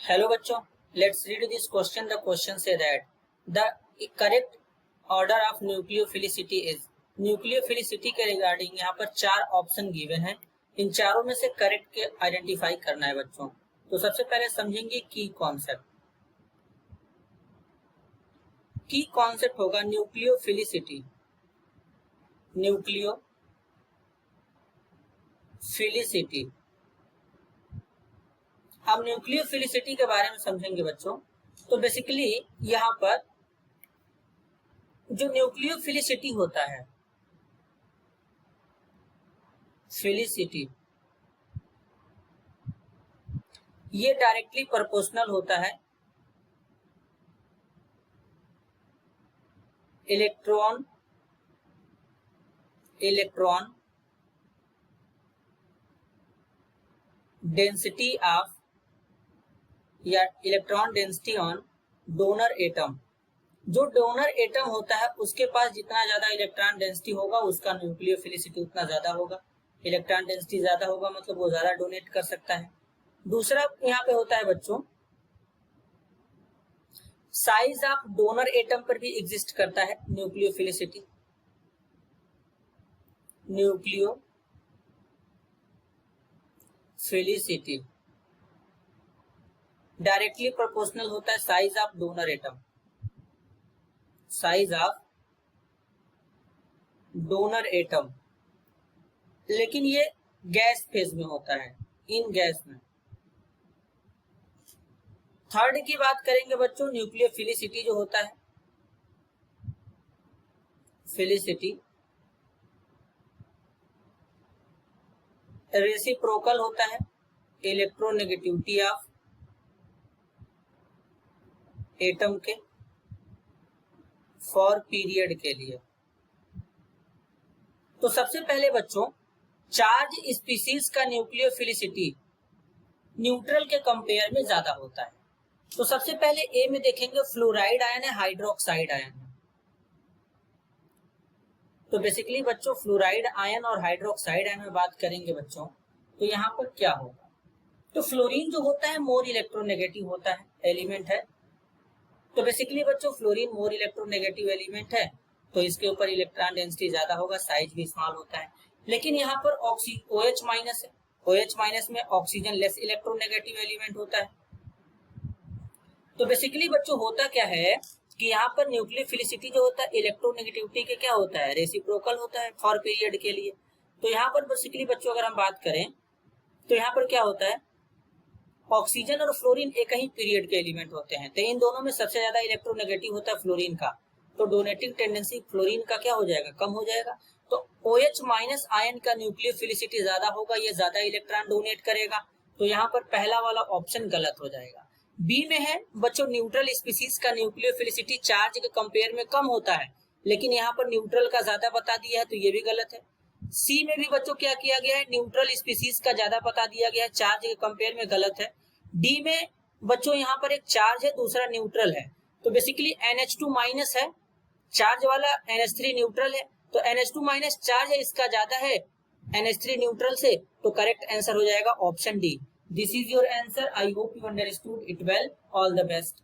Hello बच्चों, let's read this question. The question say that the correct order of nucleophilicity is. Nucleophilicity के regarding यहाँ पर 4 option given है। इन चारों में से करेक्ट के आइडेंटिफाई करना है बच्चों। तो सबसे पहले समझेंगे की कॉन्सेप्ट। की कॉन्सेप्ट होगा न्यूक्लियोफिलिसिटी। न्यूक्लियोफिलिसिटी, अब न्यूक्लियोफिलिसिटी के बारे में समझेंगे बच्चों। तो बेसिकली यहाँ पर जो न्यूक्लियोफिलिसिटी होता है, फिलिसिटी, ये डायरेक्टली प्रोपोर्शनल होता है इलेक्ट्रॉन डेंसिटी ऑफ या electron density on donor atom. जो डोनर एटम होता है उसके पास जितना ज्यादा इलेक्ट्रॉन डेंसिटी होगा उसका न्यूक्लियोफिलिसिटी उतना ज्यादा होगा। इलेक्ट्रॉन डेंसिटी ज्यादा होगा मतलब वो ज्यादा डोनेट कर सकता है। दूसरा यहाँ पे होता है बच्चों, साइज ऑफ डोनर एटम पर भी एग्जिस्ट करता है न्यूक्लियोफिलिसिटी। न्यूक्लियोफिलिसिटी डायरेक्टली प्रोपोर्शनल होता है size of donor atom. Size of donor atom, लेकिन ये गैस फेज में होता है, इन गैस में। थर्ड की बात करेंगे बच्चों, न्यूक्लियोफिलिसिटी जो होता है, फिलिसिटी रेसिप्रोकल होता है इलेक्ट्रोनेगेटिविटी ऑफ एटम के फॉर पीरियड के लिए। तो सबसे पहले बच्चों, चार्ज स्पीसीज का न्यूक्लियोफिलिसिटी न्यूट्रल के कंपेयर में ज्यादा होता है। तो सबसे पहले ए में देखेंगे फ्लोराइड आयन है, हाइड्रोक्साइड आयन है। तो बेसिकली बच्चों फ्लोराइड आयन और हाइड्रोक्साइड आयन में बात करेंगे बच्चों, तो यहाँ पर क्या होगा। तो फ्लोरीन जो होता है मोर इलेक्ट्रोनेगेटिव होता है, एलिमेंट है। तो बेसिकली बच्चों फ्लोरीन मोर इलेक्ट्रोनेगेटिव एलिमेंट है, तो इसके ऊपर इलेक्ट्रॉन डेंसिटी ज्यादा होगा, साइज भी स्मॉल होता है। लेकिन यहाँ पर OH माइनस है, OH माइनस में ऑक्सीजन लेस इलेक्ट्रोनेगेटिव एलिमेंट होता है। तो बेसिकली बच्चों होता क्या है कि यहाँ पर न्यूक्लियोफिलिसिटी जो होता है इलेक्ट्रोनेगेटिविटी के क्या होता है, रेसिप्रोकल होता है फॉर पीरियड के लिए। तो यहाँ पर बेसिकली बच्चों अगर हम बात करें तो यहाँ पर क्या होता है, ऑक्सीजन और फ्लोरीन एक ही पीरियड के एलिमेंट होते हैं। तो इन दोनों में सबसे ज्यादा इलेक्ट्रोनेगेटिव होता है फ्लोरीन का, तो डोनेटिंग टेंडेंसी फ्लोरीन का क्या हो जाएगा, कम हो जाएगा। तो OH माइनस आयन का न्यूक्लियोफिलिसिटी ज्यादा होगा, ये ज्यादा इलेक्ट्रॉन डोनेट करेगा। तो यहाँ पर पहला वाला ऑप्शन गलत हो जाएगा। बी में है बच्चों न्यूट्रल स्पीसीज का न्यूक्लियोफिलिसिटी चार्ज के कंपेयर में कम होता है, लेकिन यहाँ पर न्यूट्रल का ज्यादा बता दिया है, तो ये भी गलत है। सी में भी बच्चों क्या किया गया है, न्यूट्रल स्पीसीज का ज्यादा बता दिया गया है, चार्ज के कंपेयर में, गलत है। डी में बच्चों यहाँ पर एक चार्ज है, दूसरा न्यूट्रल है। तो बेसिकली NH2 माइनस है चार्ज वाला, NH3 न्यूट्रल है। तो NH2 माइनस चार्ज है, इसका ज्यादा है NH3 न्यूट्रल से। तो करेक्ट आंसर हो जाएगा option D. This is your answer. I hope you understood it well. All the best.